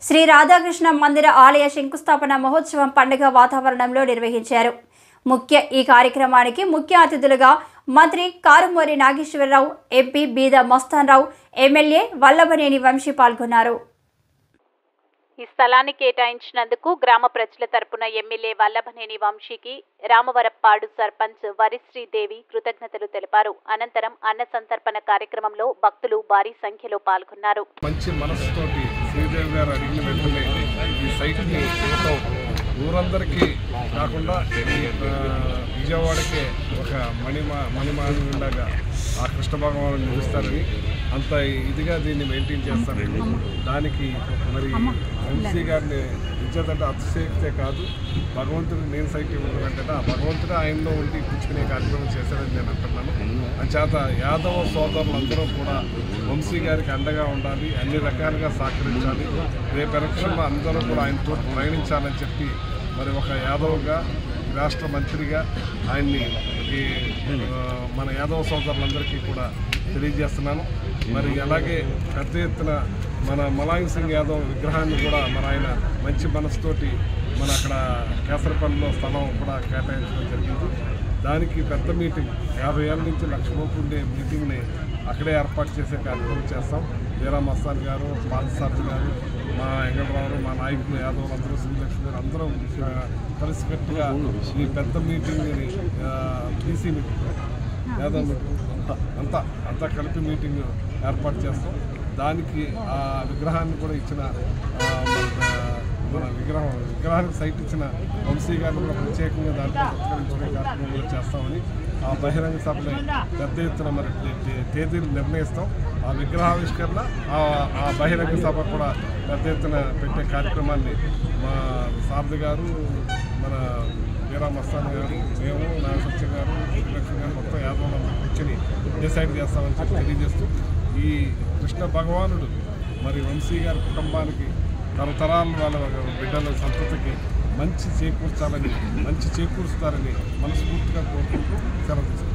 శ్రీ రాధాకృష్ణ మందిర ఆలయ శంకుస్థాపన మహోత్సవం పండుగ వాతావరణంలో నిర్వహించారు. ఈ కార్యక్రమానికి ముఖ్య అతిథులుగా మంత్రి కారుమూరి నాగేశ్వరరావు, ఎంపీ బీద మస్తాన్రావు, ఎమ్మెల్యే వల్లభనేని వంశీ పాల్గొన్నారు. ఈ స్థలాన్ని కేటాయించినందుకు గ్రామ ప్రజల తరపున ఎమ్మెల్యే వల్లభనేని వంశీకి రామవరప్పాడు సర్పంచ్ వరిశ్రీదేవి కృతజ్ఞతలు తెలిపారు. అనంతరం అన్న సంతర్పణ కార్యక్రమంలో భక్తులు భారీ సంఖ్యలో పాల్గొన్నారు. మంచి మనసుతోటి శ్రీదేవి గారు అడిగిన వెంటనే ఈ సైట్ని ఊరందరికీ కాకుండా విజయవాడకే ఒక మణిమానులాగా ఆ కృష్ణ భగవాను నిలుస్తారని అంత ఇదిగా దీన్ని మెయింటైన్ చేస్తారని దానికి మరి వంశీ గారిని ఇచ్చేదంటే అతిశయక్తే కాదు, భగవంతుడు నేను సైట్ ఇవ్వడంటే ఆ భగవంతుడు ఆయనలో ఉండి ఇప్పించుకునే కార్యక్రమం చేశారని నేను అంటున్నాను. అంచేత యాదవ సోదరులందరూ కూడా వంశీ గారికి అండగా ఉండాలి, అన్ని రకాలుగా సహకరించాలి. రేపు ఎలక్షన్లో అందరూ కూడా ఆయనతో ప్రయాణించాలని చెప్పి మరి ఒక యాదవ్గా రాష్ట్ర మంత్రిగా ఆయన్ని మన యాదవ సోదరులందరికీ కూడా తెలియజేస్తున్నాను. మరి అలాగే పెద్ద ఎత్తున మన ములాయం సింగ్ యాదవ్ విగ్రహాన్ని కూడా మన ఆయన మంచి మనసుతోటి మన అక్కడ కేసరపల్లిలో స్థలం కూడా కేటాయించడం జరిగింది. దానికి పెద్ద మీటింగ్ 50 ఏళ్ళ నుంచి 1 లక్ష లోపు ఉండే మీటింగ్ని అక్కడే ఏర్పాటు చేసే కార్యక్రమం చేస్తాం. వీరా మస్తాన్ గారు, పార్థసారథి గారు, మా ఎంగళరావు, మా నాయకులు యాదవులు అందరూ, శ్రీలక్ష్మి గారు అందరం కలిసికట్టుగా ఈ పెద్ద మీటింగ్ని బీసీ మీటింగ్ యాదవ్ మీటింగ్ అంతా కలిపి మీటింగ్ ఏర్పాటు చేస్తాం. దానికి ఆ విగ్రహాన్ని కూడా ఇచ్చిన మన విగ్రహానికి సైట్ ఇచ్చిన వంశీ గారిని కూడా ప్రత్యేకంగా దాంట్లో సత్కరించుకునే కార్యక్రమంలో చేస్తామని ఆ బహిరంగ సభలో పెద్ద ఎత్తున మరి తేదీలు నిర్ణయిస్తాం. ఆ విగ్రహావిష్కరణ ఆ బహిరంగ సభ కూడా పెద్ద ఎత్తున పెట్టే కార్యక్రమాన్ని మా సారథి గారు, మన వీరా మస్తాన్ గారు, మేము నాగసత్య గారు, శ్రీలక్ష్మి గారు మొత్తం యాదవులందరూ కూర్చొని డిసైడ్ చేస్తామని చెప్పి తెలియజేస్తూ ఈ కృష్ణ భగవానుడు మరి వంశీ గారి కుటుంబానికి తరతరాల వాళ్ళ బిడ్డల సంతతికి మంచి చేకూర్చాలని, మంచి చేకూరుస్తారని మనస్ఫూర్తిగా కోరుకుంటూ సెలవు తీసుకుంటాం.